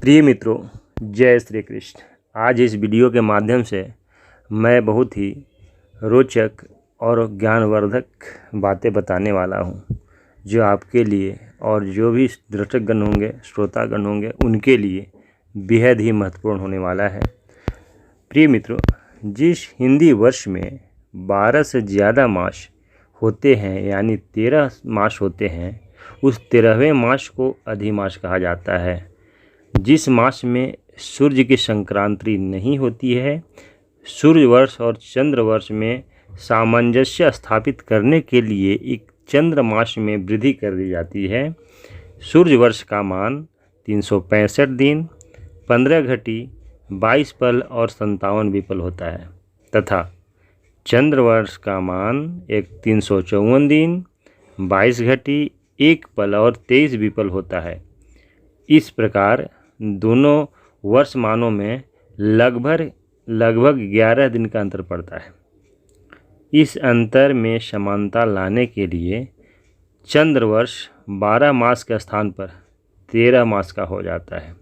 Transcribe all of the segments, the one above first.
प्रिय मित्रों, जय श्री कृष्ण। आज इस वीडियो के माध्यम से मैं बहुत ही रोचक और ज्ञानवर्धक बातें बताने वाला हूं, जो आपके लिए और जो भी दर्शकगण होंगे, श्रोतागण होंगे, उनके लिए बेहद ही महत्वपूर्ण होने वाला है। प्रिय मित्रों, जिस हिंदी वर्ष में 12 से ज़्यादा मास होते हैं, यानी 13 मास होते हैं, उस 13वें मास को अधिमास कहा जाता है। जिस मास में सूर्य की संक्रांति नहीं होती है, सूर्य वर्ष और चंद्र वर्ष में सामंजस्य स्थापित करने के लिए एक चंद्र मास में वृद्धि कर दी जाती है। सूर्य वर्ष का मान 365 दिन, 15 घटी, 22 पल और 57 विपल होता है तथा चंद्र वर्ष का मान 354 दिन, 22 घटी, 1 पल और 23 विपल होता है। इस प्रकार दोनों वर्षमानों में लगभग 11 दिन का अंतर पड़ता है। इस अंतर में समानता लाने के लिए चंद्र वर्ष 12 मास के स्थान पर 13 मास का हो जाता है।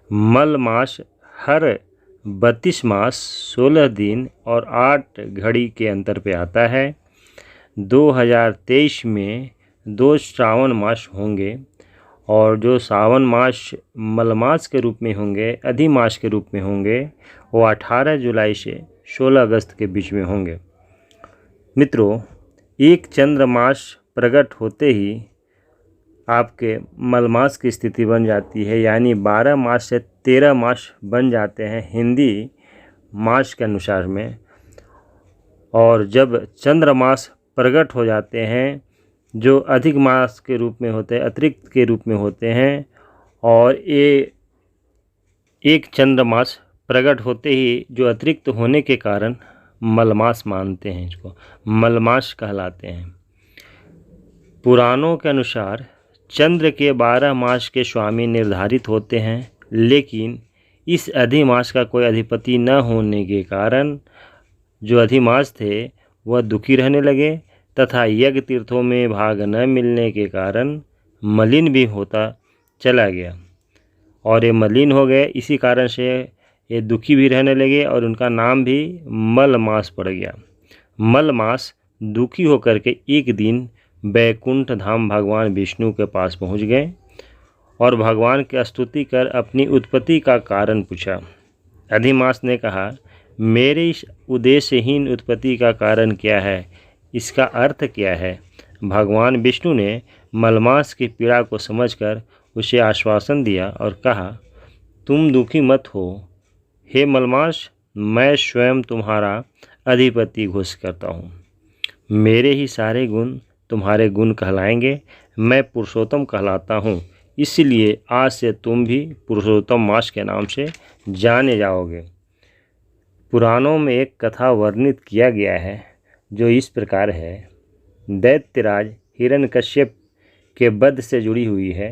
मल मास हर 32 मास 16 दिन और 8 घड़ी के अंतर पे आता है। 2023 में 2 श्रावण मास होंगे और जो सावन मास मलमास के रूप में होंगे, अधिमास के रूप में होंगे, वो 18 जुलाई से 16 अगस्त के बीच में होंगे। मित्रों, एक चंद्र मास प्रकट होते ही आपके मलमास की स्थिति बन जाती है, यानी 12 मास से 13 मास बन जाते हैं हिंदी मास के अनुसार में। और जब चंद्र मास प्रकट हो जाते हैं, जो अधिक मास के रूप में होते हैं, अतिरिक्त के रूप में होते हैं, और ये एक चंद्र मास प्रकट होते ही जो अतिरिक्त होने के कारण मलमास मानते हैं, इसको मलमास कहलाते हैं। पुराणों के अनुसार चंद्र के 12 मास के स्वामी निर्धारित होते हैं, लेकिन इस अधिमास का कोई अधिपति न होने के कारण जो अधिमास थे वह दुखी रहने लगे तथा यज्ञ तीर्थों में भाग न मिलने के कारण मलिन भी होता चला गया और ये मलिन हो गए। इसी कारण से ये दुखी भी रहने लगे और उनका नाम भी मल मास पड़ गया। मल मास दुखी होकर के एक दिन बैकुंठ धाम भगवान विष्णु के पास पहुंच गए और भगवान की स्तुति कर अपनी उत्पत्ति का कारण पूछा। अधिमास ने कहा, मेरे इस उद्देश्यहीन उत्पत्ति का कारण क्या है, इसका अर्थ क्या है। भगवान विष्णु ने मलमास की पीड़ा को समझकर उसे आश्वासन दिया और कहा, तुम दुखी मत हो हे मलमास, मैं स्वयं तुम्हारा अधिपति घोषित करता हूँ। मेरे ही सारे गुण तुम्हारे गुण कहलाएंगे। मैं पुरुषोत्तम कहलाता हूँ, इसलिए आज से तुम भी पुरुषोत्तम मास के नाम से जाने जाओगे। पुराणों में एक कथा वर्णित किया गया है जो इस प्रकार है। दैत्यराज हिरण्यकश्यप के वध से जुड़ी हुई है।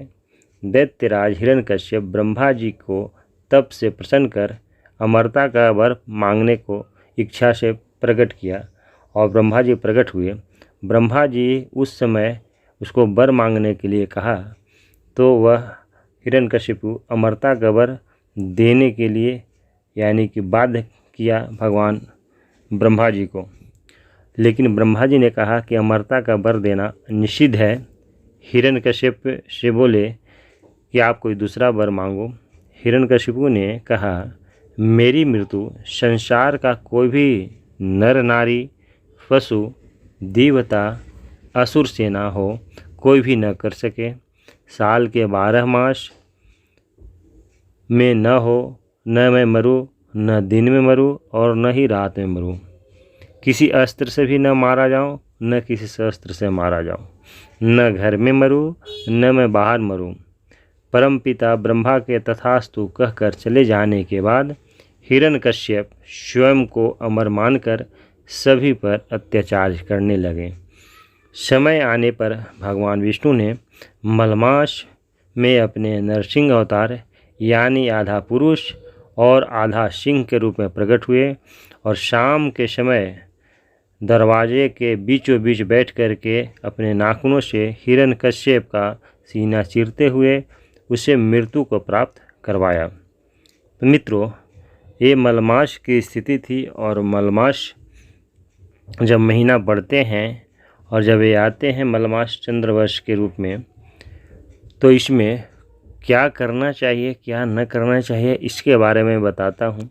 दैत्यराज हिरण्यकश्यप ब्रह्मा जी को तप से प्रसन्न कर अमरता का वर मांगने को इच्छा से प्रकट किया और ब्रह्मा जी प्रकट हुए। ब्रह्मा जी उस समय उसको वर मांगने के लिए कहा तो वह हिरण्यकश्यप अमरता का वर देने के लिए यानी कि बाध्य किया भगवान ब्रह्मा जी को। लेकिन ब्रह्मा जी ने कहा कि अमरता का वर देना निषिद्ध है। हिरण्यकश्यप से बोले कि आप कोई दूसरा वर मांगो। हिरण्यकश्यप ने कहा, मेरी मृत्यु संसार का कोई भी नर नारी, पशु, देवता, असुर सेना हो, कोई भी न कर सके। साल के 12 मास में न हो, न मैं मरूँ, न दिन में मरूँ और न ही रात में मरूँ। किसी अस्त्र से भी न मारा जाऊँ, न किसी शस्त्र से मारा जाऊँ, न घर में मरूँ, न मैं बाहर मरूँ। परमपिता ब्रह्मा के तथास्तु कहकर चले जाने के बाद हिरण्यकश्यप स्वयं को अमर मानकर सभी पर अत्याचार करने लगे। समय आने पर भगवान विष्णु ने मलमास में अपने नरसिंह अवतार यानी आधा पुरुष और आधा सिंह के रूप में प्रकट हुए और शाम के समय दरवाजे के बीचों बीच बैठ कर के अपने नाखूनों से हिरण्यकश्यप का सीना चीरते हुए उसे मृत्यु को प्राप्त करवाया। तो मित्रों, ये मलमास की स्थिति थी और मलमास जब महीना बढ़ते हैं और जब ये आते हैं मलमास चंद्रवर्ष के रूप में, तो इसमें क्या करना चाहिए क्या न करना चाहिए इसके बारे में बताता हूँ।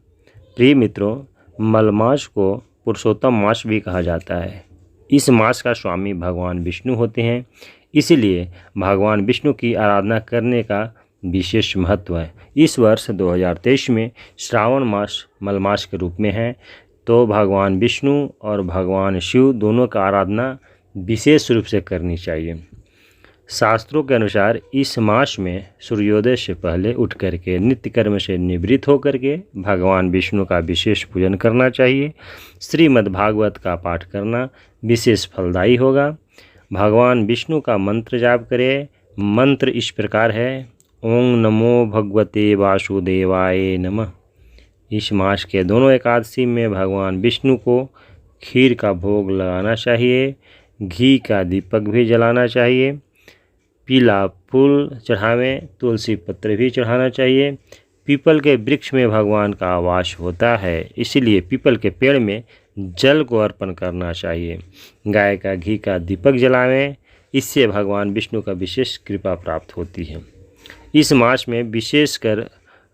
प्रिय मित्रों, मलमास को पुरुषोत्तम मास भी कहा जाता है। इस मास का स्वामी भगवान विष्णु होते हैं, इसलिए भगवान विष्णु की आराधना करने का विशेष महत्व है। इस वर्ष 2023 में श्रावण मास मलमास के रूप में है, तो भगवान विष्णु और भगवान शिव दोनों का आराधना विशेष रूप से करनी चाहिए। शास्त्रों के अनुसार इस मास में सूर्योदय से पहले उठ करके नित्य कर्म से निवृत्त होकर के भगवान विष्णु का विशेष पूजन करना चाहिए। श्रीमद् भागवत का पाठ करना विशेष फलदायी होगा। भगवान विष्णु का मंत्र जाप करें। मंत्र इस प्रकार है, ओम नमो भगवते वासुदेवाय नमः। इस मास के दोनों एकादशी में भगवान विष्णु को खीर का भोग लगाना चाहिए, घी का दीपक भी जलाना चाहिए, पीला फूल चढ़ावें, तुलसी पत्र भी चढ़ाना चाहिए। पीपल के वृक्ष में भगवान का वास होता है, इसलिए पीपल के पेड़ में जल को अर्पण करना चाहिए। गाय का घी का दीपक जलावें, इससे भगवान विष्णु का विशेष कृपा प्राप्त होती है। इस मास में विशेषकर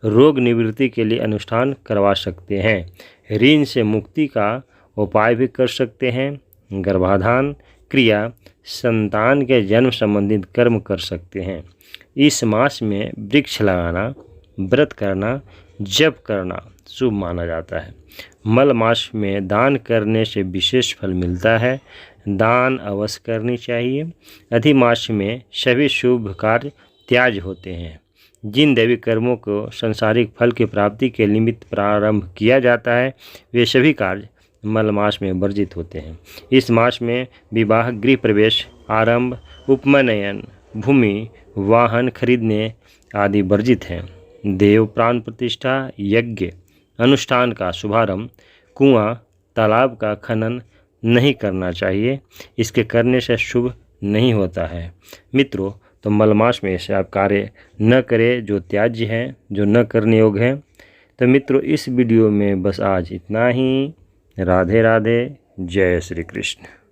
रोग निवृत्ति के लिए अनुष्ठान करवा सकते हैं। ऋण से मुक्ति का उपाय भी कर सकते हैं। गर्भाधान क्रिया, संतान के जन्म संबंधित कर्म कर सकते हैं। इस मास में वृक्ष लगाना, व्रत करना, जप करना शुभ माना जाता है। मल मास में दान करने से विशेष फल मिलता है। दान अवश्य करनी चाहिए। अधिमास में सभी शुभ कार्य त्याज्य होते हैं। जिन दैविक कर्मों को सांसारिक फल की प्राप्ति के निमित्त प्रारंभ किया जाता है, वे सभी कार्य मल मास में वर्जित होते हैं। इस मास में विवाह, गृह प्रवेश, आरंभ, उपनयन, भूमि, वाहन खरीदने आदि वर्जित हैं। देव प्राण प्रतिष्ठा, यज्ञ अनुष्ठान का शुभारंभ, कुआं, तालाब का खनन नहीं करना चाहिए। इसके करने से शुभ नहीं होता है। मित्रों, तो मलमास में ऐसे आप कार्य न करें जो त्याज्य हैं, जो न करने योग्य हैं। तो मित्रों, इस वीडियो में बस आज इतना ही। राधे राधे, जय श्री कृष्ण।